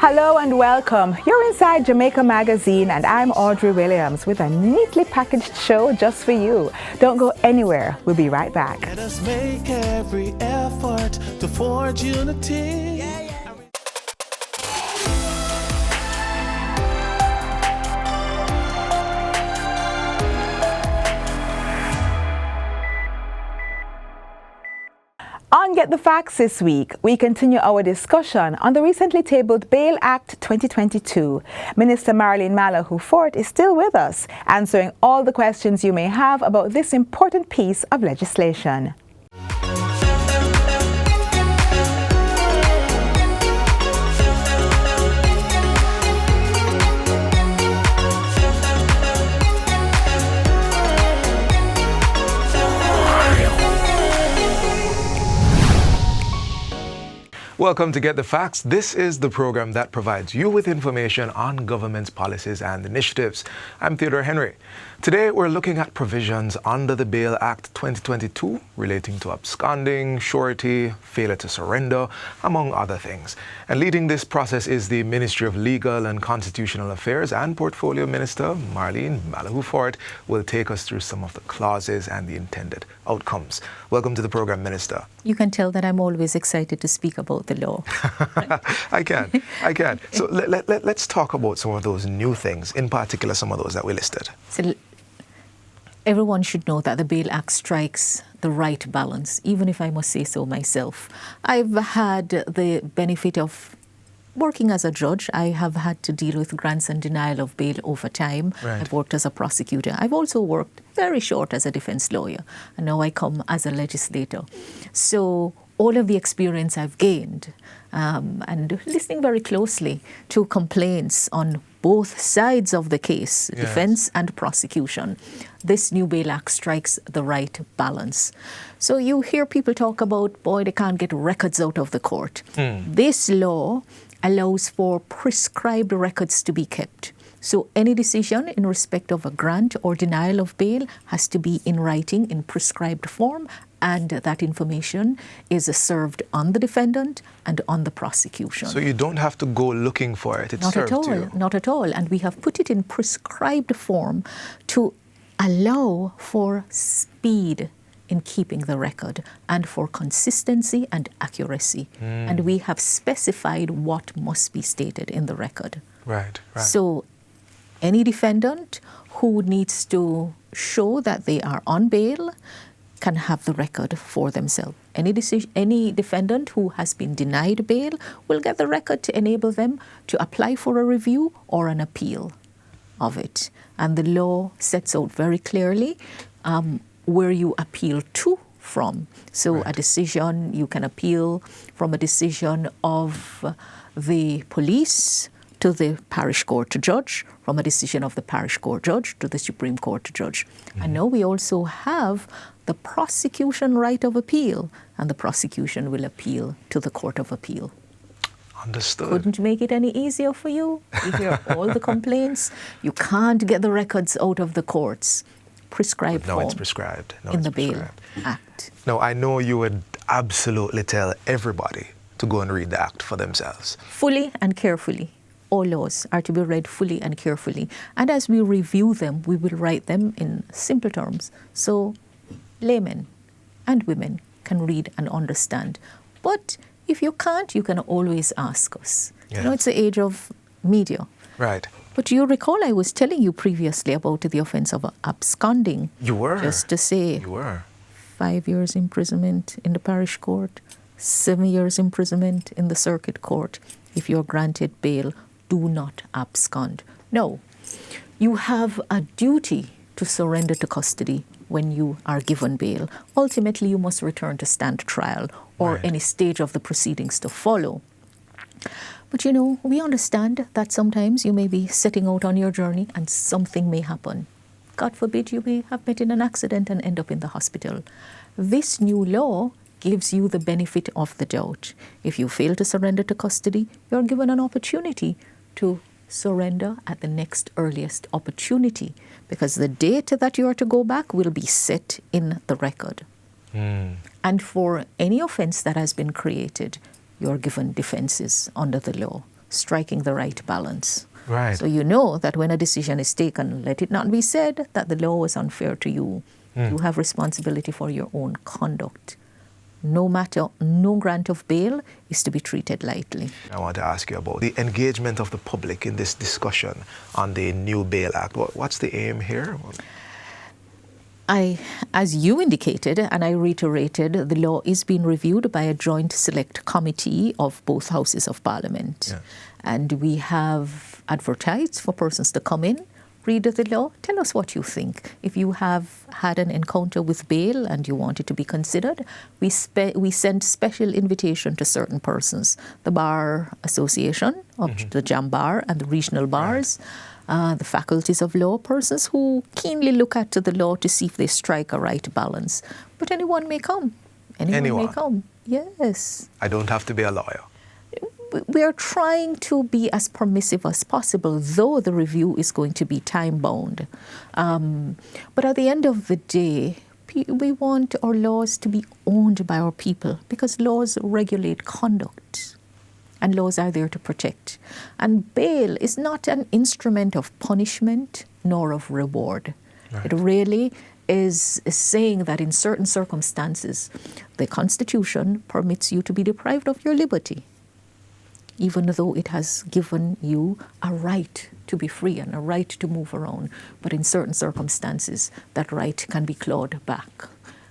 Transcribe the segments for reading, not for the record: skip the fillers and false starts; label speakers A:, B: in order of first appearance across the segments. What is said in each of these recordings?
A: Hello and welcome. You're inside Jamaica Magazine and I'm Audrey Williams with a neatly packaged show just for you. Don't go anywhere. We'll be right back.
B: Let us make every effort to forge unity.
A: On Get the Facts this week, we continue our discussion on the recently tabled Bail Act 2022. Minister Marilyn Malahou-Fort is still with us, answering all the questions you may have about this important piece of legislation.
C: Welcome to Get the Facts. This is the program that provides you with information on government's policies and initiatives. I'm Theodore Henry. Today we're looking at provisions under the Bail Act 2022 relating to absconding, surety, failure to surrender, among other things. And leading this process is the Ministry of Legal and Constitutional Affairs, and Portfolio Minister Marilyn Malahou-Fort will take us through some of the clauses and the intended outcomes. Welcome to the program, Minister.
D: You can tell that I'm always excited to speak about the law.
C: I can. So let's talk about some of those new things, in particular some of those that we listed.
D: So everyone should know that the Bail Act strikes the right balance, even if I must say so myself. I've had the benefit of working as a judge. I have had to deal with grants and denial of bail over time.
C: Right.
D: I've worked as a prosecutor. I've also worked very short as a defense lawyer, and now I come as a legislator. So all of the experience I've gained and listening very closely to complaints on both sides of the case,
C: Yes.
D: defense and prosecution, this new Bail Act strikes the right balance. So you hear people talk about, boy, they can't get records out of the court. This law allows for prescribed records to be kept. So any decision in respect of a grant or denial of bail has to be in writing in prescribed form, and that information is served on the defendant and on the prosecution.
C: So you don't have to go looking for it. It's
D: Not
C: served
D: at all,
C: to you.
D: not at all. And we have put it in prescribed form to allow for speed in keeping the record and for consistency and accuracy. And we have specified what must be stated in the record.
C: Right.
D: So any defendant who needs to show that they are on bail can have the record for themselves. Any defendant who has been denied bail will get the record to enable them to apply for a review or an appeal of it. And the law sets out very clearly where you appeal to from. So
C: Right.
D: a decision, you can appeal from a decision of the police to the parish court judge, from a decision of the parish court judge to the Supreme Court judge. And now we also have the prosecution right of appeal, and the prosecution will appeal to the Court of Appeal.
C: Understood.
D: Couldn't make it any easier for you. You hear all the complaints. You can't get the records out of the courts. Prescribed
C: No,
D: form
C: it's prescribed. No,
D: in
C: it's
D: the Bail
C: prescribed.
D: Act.
C: No, I know you would absolutely tell everybody to go and read the act for themselves.
D: Fully and carefully. All laws are to be read fully and carefully. And as we review them, we will write them in simple terms. So laymen and women can read and understand. But if you can't, you can always ask us.
C: Yeah.
D: You know, it's the age of media.
C: Right.
D: But you recall I was telling you previously about the offense of absconding.
C: You were.
D: Just to say,
C: You were.
D: 5 years imprisonment in the parish court, 7 years imprisonment in the circuit court. If you're granted bail, do not abscond. No, you have a duty to surrender to custody when you are given bail. Ultimately, you must return to stand trial or
C: Right.
D: any stage of the proceedings to follow. But you know, we understand that sometimes you may be setting out on your journey and something may happen. God forbid you may have met in an accident and end up in the hospital. This new law gives you the benefit of the doubt. If you fail to surrender to custody, you're given an opportunity to surrender at the next earliest opportunity, because the date that you are to go back will be set in the record. And for any offense that has been created, you're given defenses under the law. striking the right balance.
C: Right.
D: So you know that when a decision is taken, let it not be said that the law was unfair to you. You have responsibility for your own conduct. No grant of bail is to be treated lightly.
C: I want to ask you about the engagement of the public in this discussion on the new Bail Act. What's the aim here?
D: As you indicated, and I reiterated, the law is being reviewed by a joint select committee of both houses of Parliament.
C: Yeah.
D: And we have advertised for persons to come in, read the law, tell us what you think. If you have had an encounter with bail and you want it to be considered, we send special invitation to certain persons. The Bar Association of the Jam Bar and the regional bars, the faculties of law, persons who keenly look at the law to see if they strike a right balance. But anyone may come. Anyone may come. Yes.
C: I don't have to be a lawyer.
D: We are trying to be as permissive as possible, though the review is going to be time-bound. But at the end of the day, we want our laws to be owned by our people because laws regulate conduct and laws are there to protect. And bail is not an instrument of punishment nor of reward. Right. It really is saying that in certain circumstances, the Constitution permits you to be deprived of your liberty, even though it has given you a right to be free and a right to move around. But in certain circumstances, that right can be clawed back.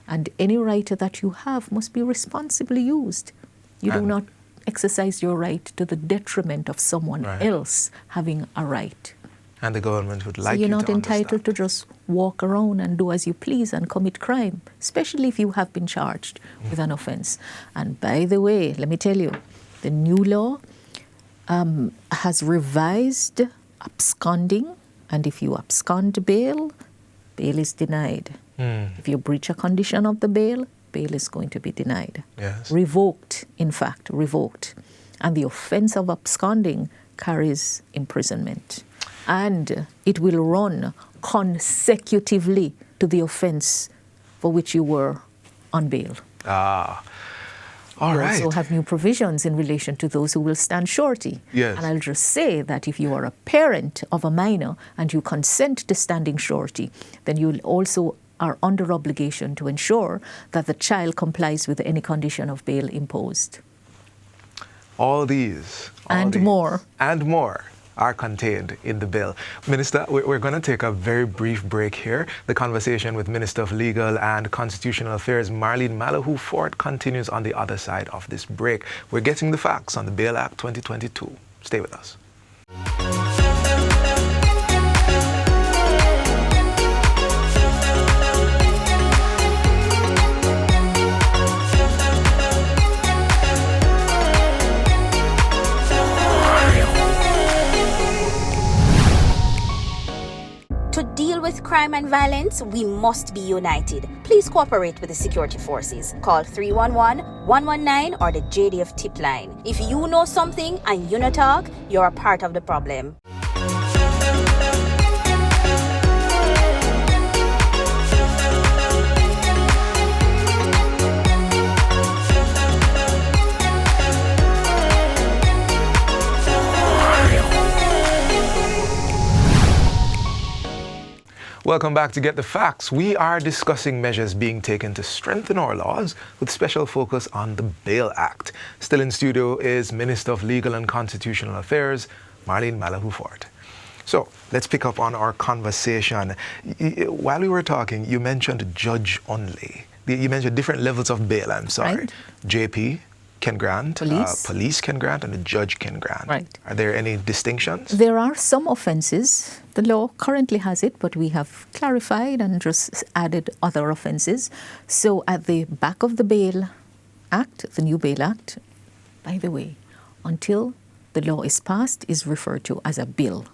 D: And any right that you have must be responsibly used. You do not exercise your right to the detriment of someone else having a right.
C: And the government would like
D: you to
C: understand.
D: So you're not entitled to just walk around and do as you please and commit crime, especially if you have been charged with an offense. And by the way, let me tell you, the new law has revised absconding, and if you abscond bail, bail is denied. If you breach a condition of the bail is going to be denied.
C: Yes.
D: Revoked, in fact, revoked. And the offense of absconding carries imprisonment. And it will run consecutively to the offense for which you were on bail.
C: All right.
D: We also have new provisions in relation to those who will stand surety.
C: Yes.
D: And I'll just say that if you are a parent of a minor and you consent to standing surety, then you also are under obligation to ensure that the child complies with any condition of bail imposed.
C: All these
D: more
C: are contained in the bill. Minister, we're going to take a very brief break here. The conversation with Minister of Legal and Constitutional Affairs, Marlene Malahoo-Fort, continues on the other side of this break. We're getting the facts on the Bail Act 2022. Stay with us.
E: To deal with crime and violence, we must be united. Please cooperate with the security forces. Call 311-119 or the JDF tip line. If you know something and you not talk, you're a part of the problem.
C: Welcome back to Get the Facts. We are discussing measures being taken to strengthen our laws with special focus on the Bail Act. Still in studio is Minister of Legal and Constitutional Affairs, Marlene Malahoo-Fort. So let's pick up on our conversation. While we were talking, you mentioned judge only. You mentioned different levels of bail, I'm sorry.
D: Right.
C: JP can grant, police can grant, and a judge can grant.
D: Right.
C: Are there any distinctions?
D: There are some offences. The law currently has it, but we have clarified and just added other offences. So at the back of the Bail Act, the new Bail Act, by the way, until the law is passed, is referred to as a bill.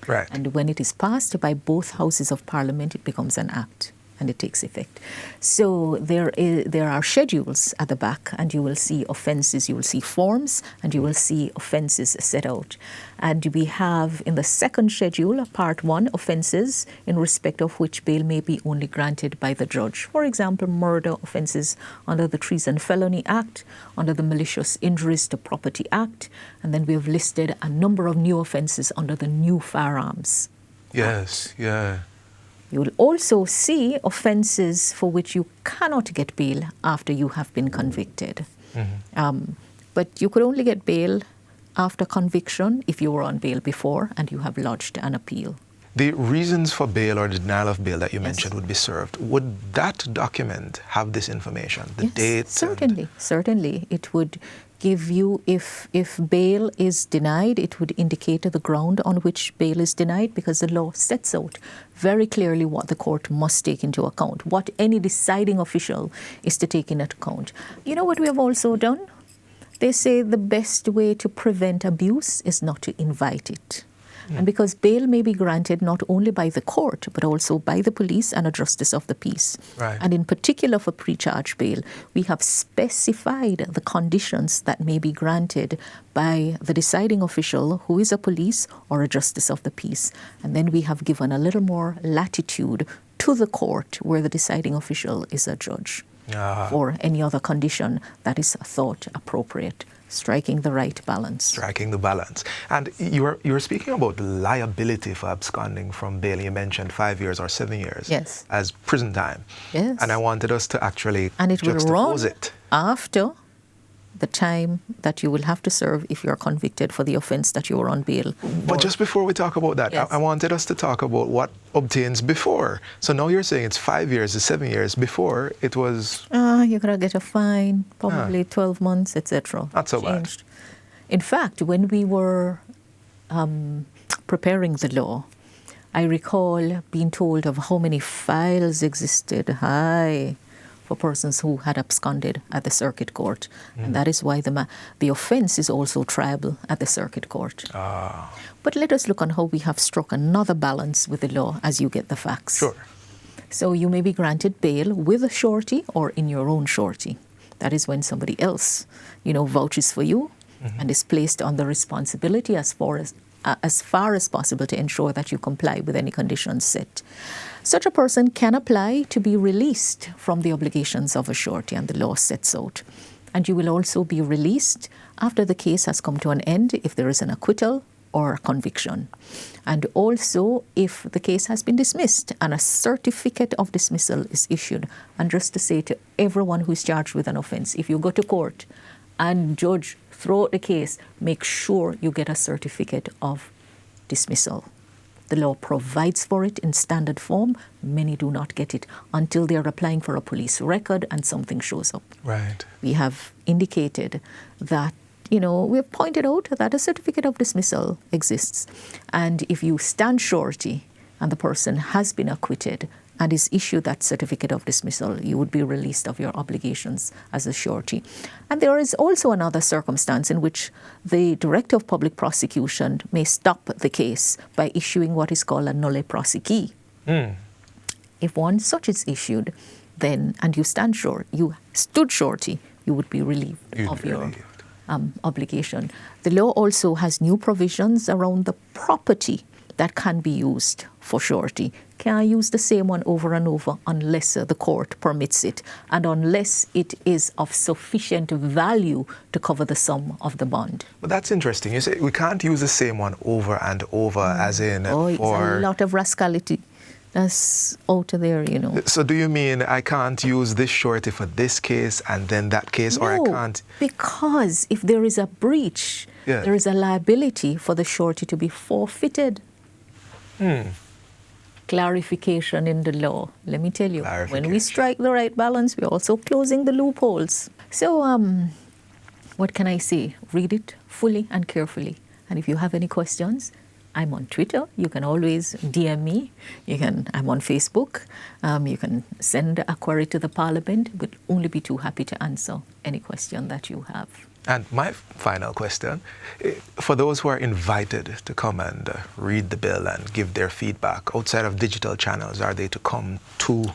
C: Right.
D: And when it is passed by both houses of Parliament, it becomes an act. and it takes effect. So there are schedules at the back, and you will see offences, you will see forms, and you will see offences set out. And we have in the second schedule, part 1, offences in respect of which bail may be only granted by the judge. For example, murder offences under the Treason Felony Act, under the Malicious Injuries to Property Act, and then we have listed a number of new offences under the New Firearms
C: Yes,
D: Act.
C: yeah.
D: You will also see offences for which you cannot get bail after you have been convicted. But you could only get bail after conviction if you were on bail before and you have lodged an appeal.
C: The reasons for bail or the denial of bail that you mentioned would be served. Would that document have this information? The date?
D: Certainly. It would give you, if bail is denied, it would indicate the ground on which bail is denied, because the law sets out very clearly what the court must take into account, what any deciding official is to take into account. You know what we have also done? They say the best way to prevent abuse is not to invite it. And because bail may be granted not only by the court, but also by the police and a justice of the peace.
C: Right.
D: And in particular for pre-charge bail, we have specified the conditions that may be granted by the deciding official, who is a police or a justice of the peace. And then we have given a little more latitude to the court, where the deciding official is a judge, for any other condition that is thought appropriate. Striking the right balance.
C: Striking the balance. And you were speaking about liability for absconding from bail. You mentioned 5 years or 7 years as prison time.
D: Yes.
C: And I wanted us to actually
D: and it will
C: juxtapose
D: run
C: it
D: after the time that you will have to serve if you are convicted for the offence that you are on bail.
C: But just before we talk about that, I wanted us to talk about what obtains before. So now you're saying it's 5 years to 7 years. Before it was...
D: you're going to get a fine, probably 12 months, etc.
C: Not so bad.
D: In fact, when we were preparing the law, I recall being told of how many files existed for persons who had absconded at the circuit court. And that is why the offence is also triable at the circuit court. But let us look on how we have struck another balance with the law as you get the facts.
C: Sure.
D: So you may be granted bail with a surety or in your own surety. That is when somebody else, vouches for you and is placed on the responsibility as far as possible to ensure that you comply with any conditions set. Such a person can apply to be released from the obligations of a surety, and the law sets out. And you will also be released after the case has come to an end if there is an acquittal or a conviction. And also if the case has been dismissed and a certificate of dismissal is issued. And just to say to everyone who is charged with an offence, if you go to court and judge throw out the case, make sure you get a certificate of dismissal. The law provides for it in standard form. Many do not get it until they're applying for a police record and something shows up.
C: Right.
D: We have indicated that, we have pointed out that a certificate of dismissal exists. And if you stand surety and the person has been acquitted and is issued that certificate of dismissal, you would be released of your obligations as a surety. And there is also another circumstance in which the Director of Public Prosecution may stop the case by issuing what is called a nolle prosequi. If one such is issued, then, and you stood surety, you would be relieved of your obligation. The law also has new provisions around the property that can be used for surety. Can't use the same one over and over unless the court permits it, and unless it is of sufficient value to cover the sum of the bond.
C: But that's interesting. You say we can't use the same one over and over, as in
D: it's a lot of rascality that's out there,
C: So do you mean I can't use this surety for this case and then that case, or I can't?
D: Because if there is a breach, there is a liability for the surety to be forfeited. Clarification in the law. Let me tell you, when we strike the right balance, we're also closing the loopholes. So what can I say? Read it fully and carefully. And if you have any questions, I'm on Twitter. You can always DM me. I'm on Facebook. You can send a query to the Parliament. We'd only be too happy to answer any question that you have.
C: And my final question, for those who are invited to come and read the bill and give their feedback outside of digital channels, are they to come to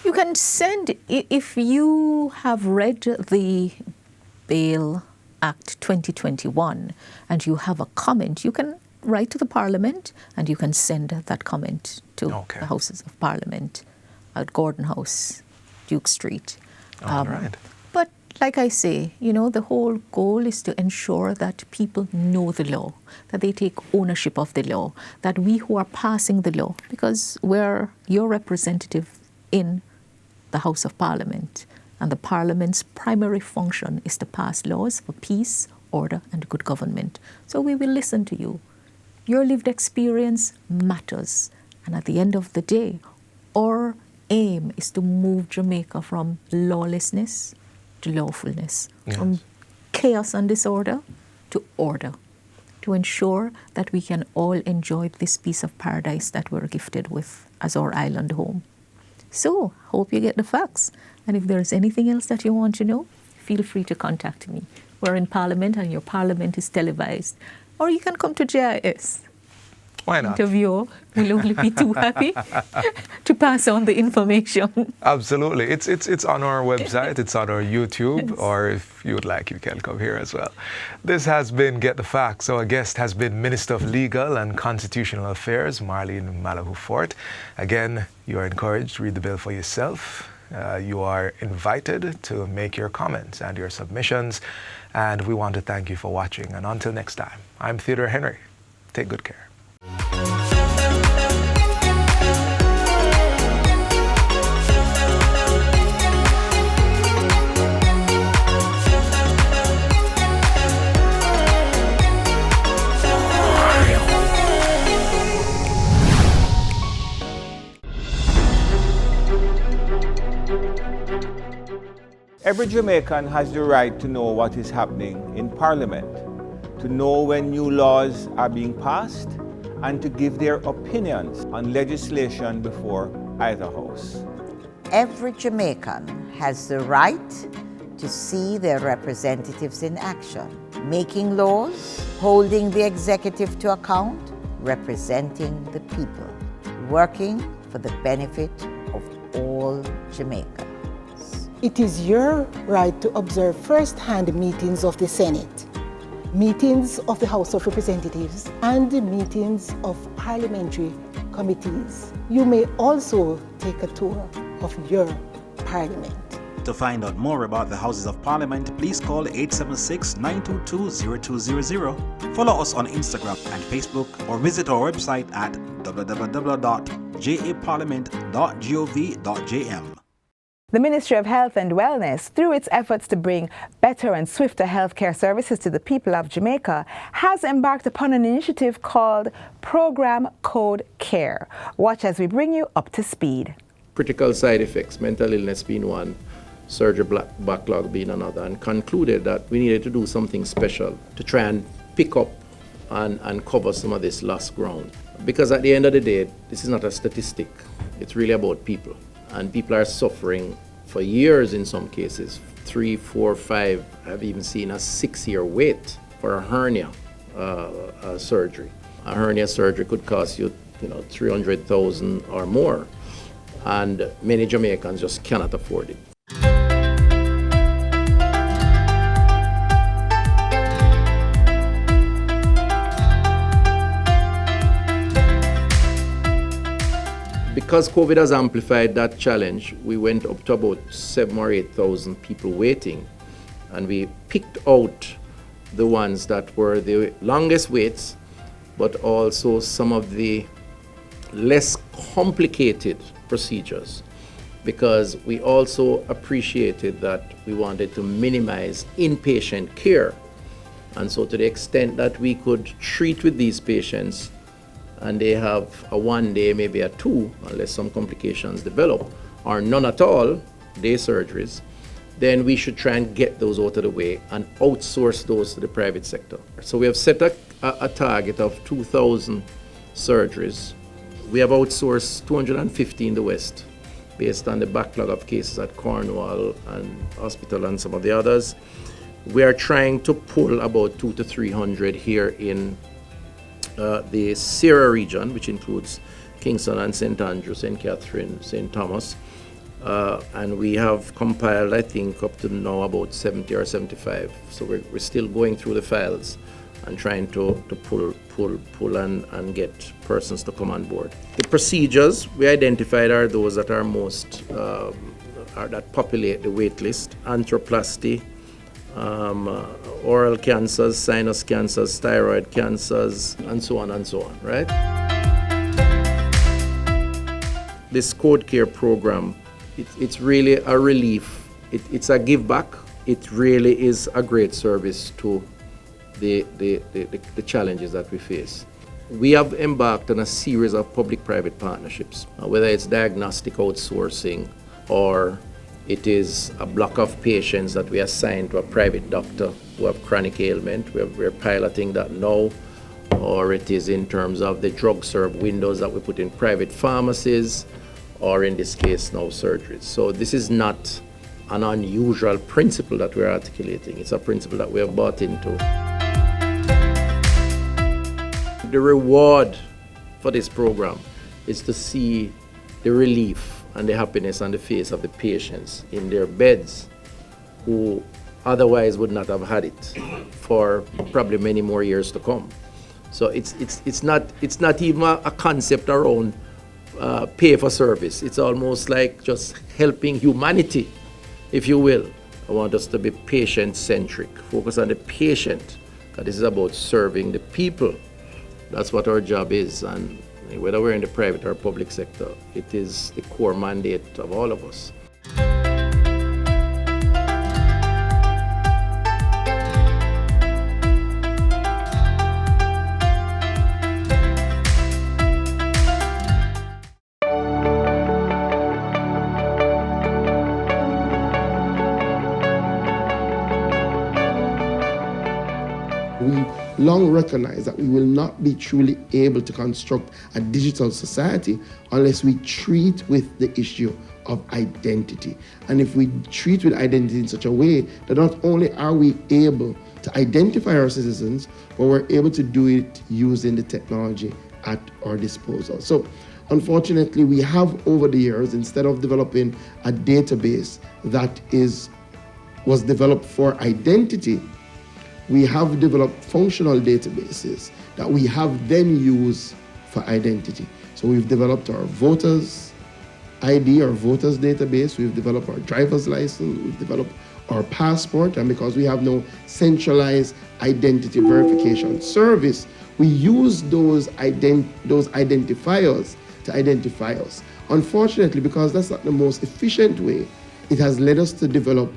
D: You can send, if you have read the Bail Act 2021 and you have a comment, you can write to the Parliament and you can send that comment to the Houses of Parliament at Gordon House, Duke Street.
C: All right.
D: But like I say, you know, the whole goal is to ensure that people know the law, that they take ownership of the law, that we who are passing the law, because we're your representative in the House of Parliament, and the Parliament's primary function is to pass laws for peace, order, and good government. So we will listen to you. Your lived experience matters. And at the end of the day, our aim is to move Jamaica from lawlessness to lawfulness, from chaos and disorder to order, to ensure that we can all enjoy this piece of paradise that we're gifted with as our island home. So, hope you get the facts. And if there's anything else that you want to know, feel free to contact me. We're in Parliament and your Parliament is televised. Or you can come to JIS.
C: Why not?
D: Interviewer will only be too happy to pass on the information.
C: Absolutely. It's on our website, it's on our YouTube, or if you would like, you can come here as well. This has been Get the Facts. Our guest has been Minister of Legal and Constitutional Affairs, Marlene Malahou-Fort. Again, you are encouraged to read the bill for yourself. You are invited to make your comments and your submissions. And we want to thank you for watching. And until next time, I'm Theodore Henry. Take good care.
F: Every Jamaican has the right to know what is happening in Parliament, to know when new laws are being passed, and to give their opinions on legislation before either house.
G: Every Jamaican has the right to see their representatives in action, making laws, holding the executive to account, representing the people, working for the benefit of all Jamaicans.
H: It is your right to observe first-hand meetings of the Senate, meetings of the House of Representatives, and the meetings of parliamentary committees. You may also take a tour of your parliament.
I: To find out more about the Houses of Parliament, please call 876-922-0200, follow us on Instagram and Facebook, or visit our website at www.japarliament.gov.jm.
A: The Ministry of Health and Wellness, through its efforts to bring better and swifter healthcare services to the people of Jamaica, has embarked upon an initiative called Program Code Care. Watch as we bring you up to speed.
J: Critical side effects, mental illness being one, surgery backlog being another, and concluded that we needed to do something special to try and pick up and cover some of this lost ground. Because at the end of the day, this is not a statistic, it's really about people. And people are suffering for years in some cases, 3, 4, 5, I've even seen a 6-year wait for a hernia surgery. A hernia surgery could cost you, $300,000 or more, and many Jamaicans just cannot afford it. Because COVID has amplified that challenge, we went up to about 7,000 or 8,000 people waiting, and we picked out the ones that were the longest waits, but also some of the less complicated procedures, because we also appreciated that we wanted to minimize inpatient care. And so to the extent that we could treat with these patients and they have a 1 day, maybe a 2, unless some complications develop, or none at all, day surgeries, then we should try and get those out of the way and outsource those to the private sector. So we have set a target of 2,000 surgeries. We have outsourced 250 in the West, based on the backlog of cases at Cornwall and Hospital and some of the others. We are trying to pull about 200 to 300 here in the Sierra region, which includes Kingston and St. Andrew, St. Catherine, St. Thomas, And we have compiled, I think, up to now about 70 or 75. So we're still going through the files and trying to pull and get persons to come on board. The procedures we identified are those that are most, that populate the wait list: angioplasty, oral cancers, sinus cancers, thyroid cancers, and so on, right? This Code Care program, it's really a relief. It's a give back. It really is a great service to the challenges that we face. We have embarked on a series of public-private partnerships, whether it's diagnostic outsourcing or it is a block of patients that we assign to a private doctor who have chronic ailment. We're piloting that now. Or it is in terms of the drug serve windows that we put in private pharmacies, or in this case now surgeries. So this is not an unusual principle that we're articulating. It's a principle that we have bought into. The reward for this program is to see the relief and the happiness on the face of the patients in their beds who otherwise would not have had it for probably many more years to come. So it's not even a concept around pay for service. It's almost like just helping humanity, if you will. I want us to be patient-centric, focus on the patient, because this is about serving the people. That's what our job is, and whether we're in the private or public sector, it is the core mandate of all of us.
K: We long recognize that we will not be truly able to construct a digital society unless we treat with the issue of identity. And if we treat with identity in such a way that not only are we able to identify our citizens, but we're able to do it using the technology at our disposal. So unfortunately, we have over the years, instead of developing a database that was developed for identity, we have developed functional databases that we have then used for identity. So we've developed our voters ID, our voters database, we've developed our driver's license, we've developed our passport, and because we have no centralized identity verification service, we use those identifiers to identify us. Unfortunately, because that's not the most efficient way, it has led us to develop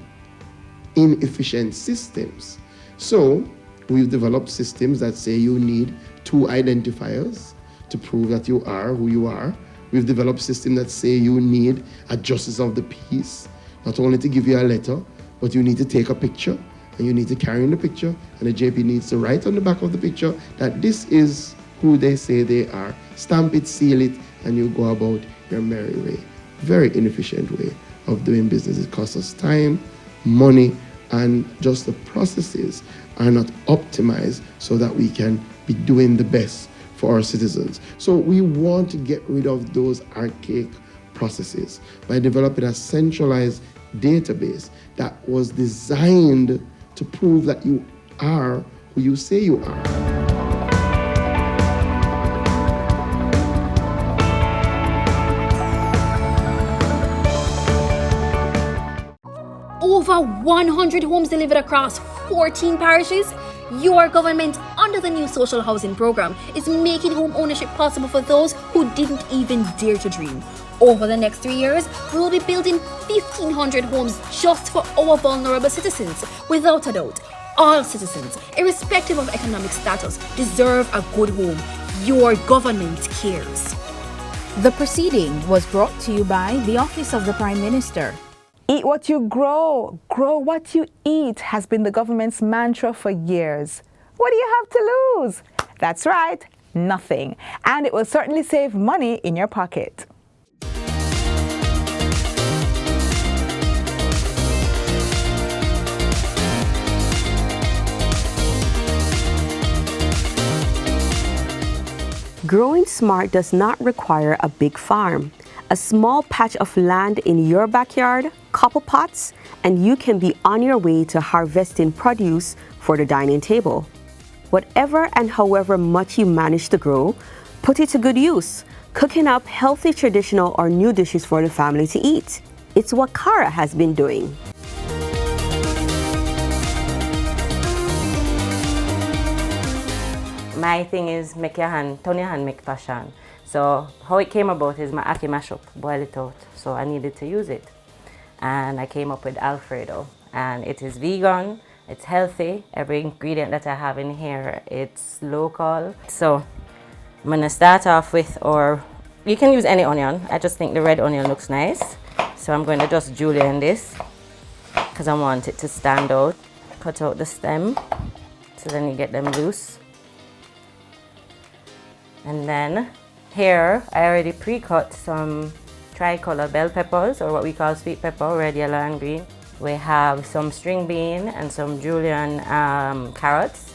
K: inefficient systems. So we've developed systems that say you need 2 identifiers to prove that you are who you are. We've developed systems that say you need a justice of the peace, not only to give you a letter, but you need to take a picture and you need to carry in the picture, and the JP needs to write on the back of the picture that this is who they say they are. Stamp it, seal it, and you go about your merry way. Very inefficient way of doing business. It costs us time, money, and just the processes are not optimized so that we can be doing the best for our citizens. So we want to get rid of those archaic processes by developing a centralized database that was designed to prove that you are who you say you are.
L: Over 100 homes delivered across 14 parishes. Your government, under the new social housing program, is making home ownership possible for those who didn't even dare to dream. Over the next 3 years, we will be building 1,500 homes just for our vulnerable citizens. Without a doubt, all citizens, irrespective of economic status, deserve a good home. Your government cares.
E: The proceeding was brought to you by the Office of the Prime Minister.
A: Eat what you grow what you eat has been the government's mantra for years. What do you have to lose? That's right, nothing. And it will certainly save money in your pocket.
M: Growing smart does not require a big farm. A small patch of land in your backyard, couple pots, and you can be on your way to harvesting produce for the dining table. Whatever and however much you manage to grow, put it to good use, cooking up healthy traditional or new dishes for the family to eat. It's what Cara has been doing.
N: My thing is make your hand, turn your hand, make passion. So how it came about is my ackee mash up, boil it out. So I needed to use it. And I came up with Alfredo. And it is vegan, it's healthy. Every ingredient that I have in here, it's local. So I'm gonna start off with, or you can use any onion. I just think the red onion looks nice. So I'm going to just julienne this because I want it to stand out. Cut out the stem so then you get them loose. And then here I already pre-cut some tricolor bell peppers, or what we call sweet pepper, red, yellow and green. We have some string bean and some julienne carrots.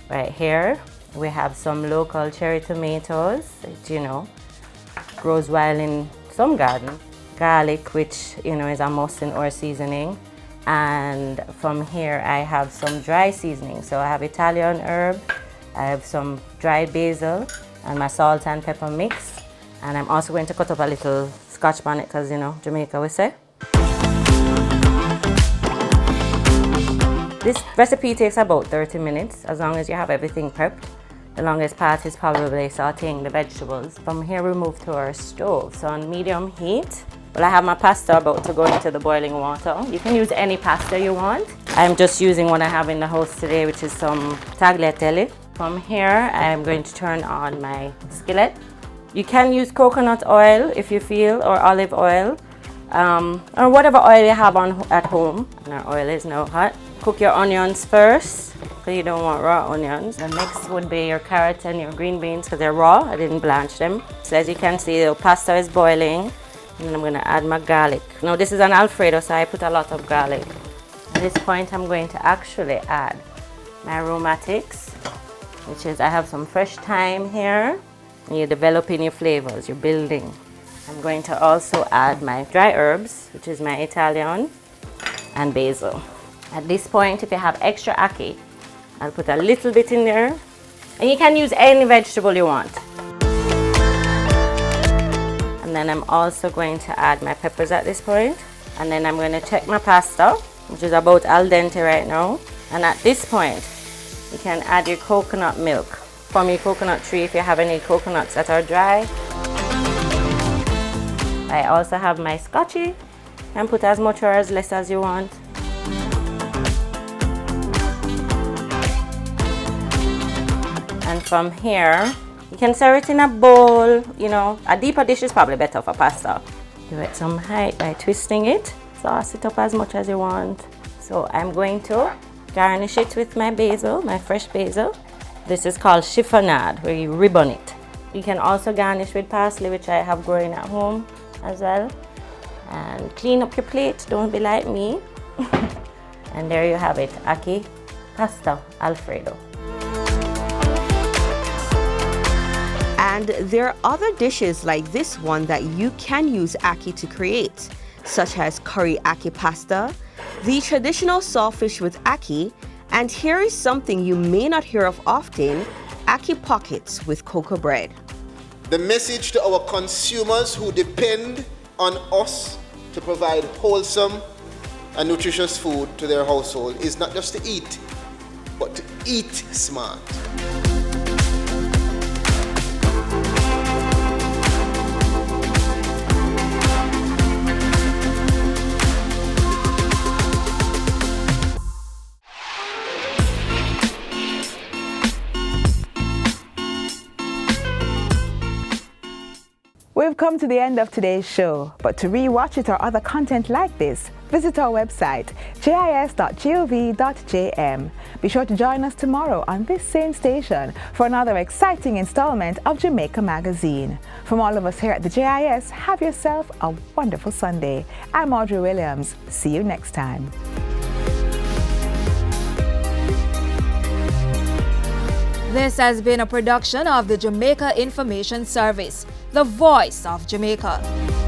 N: Right here we have some local cherry tomatoes, which, you know, grows wild in some garden. Garlic, which, you know, is a must in our seasoning. And from here I have some dry seasoning. So I have Italian herb, I have some dried basil and my salt and pepper mix. And I'm also going to cut up a little scotch bonnet because, you know, Jamaica we say. This recipe takes about 30 minutes as long as you have everything prepped. The longest part is probably sauteing the vegetables. From here we move to our stove. So on medium heat, well, I have my pasta about to go into the boiling water. You can use any pasta you want. I'm just using what I have in the house today, which is some tagliatelle. From here, I'm going to turn on my skillet. You can use coconut oil if you feel, or olive oil, or whatever oil you have at home. And our oil is now hot. Cook your onions first, because you don't want raw onions. The next would be your carrots and your green beans, because they're raw. I didn't blanch them. So as you can see, the pasta is boiling. And I'm going to add my garlic. Now this is an Alfredo, so I put a lot of garlic. At this point I'm going to actually add my aromatics, which is I have some fresh thyme here. And you're developing your flavors, you're building. I'm going to also add my dry herbs, which is my Italian and basil. At this point, if you have extra ackee, I'll put a little bit in there. And you can use any vegetable you want. And then I'm also going to add my peppers at this point. And then I'm going to check my pasta, which is about al dente right now. And at this point, you can add your coconut milk from your coconut tree if you have any coconuts that are dry. I also have my scotchy. You can put as much or as less as you want. And from here, you can serve it in a bowl, you know. A deeper dish is probably better for pasta. Give it some height by twisting it. Sauce it up as much as you want. So I'm going to garnish it with my basil, my fresh basil. This is called chiffonade, where you ribbon it. You can also garnish with parsley, which I have growing at home as well. And clean up your plate, don't be like me. And there you have it, ackee pasta Alfredo.
M: And there are other dishes like this one that you can use ackee to create, such as curry ackee pasta, the traditional saltfish with ackee, and here is something you may not hear of often, ackee pockets with cocoa bread.
O: The message to our consumers who depend on us to provide wholesome and nutritious food to their household is not just to eat, but to eat smart.
A: We've come to the end of today's show, but to re-watch it or other content like this, visit our website, jis.gov.jm. Be sure to join us tomorrow on this same station for another exciting installment of Jamaica Magazine. From all of us here at the JIS, have yourself a wonderful Sunday. I'm Audrey Williams. See you next time.
P: This has been a production of the Jamaica Information Service. the voice of Jamaica.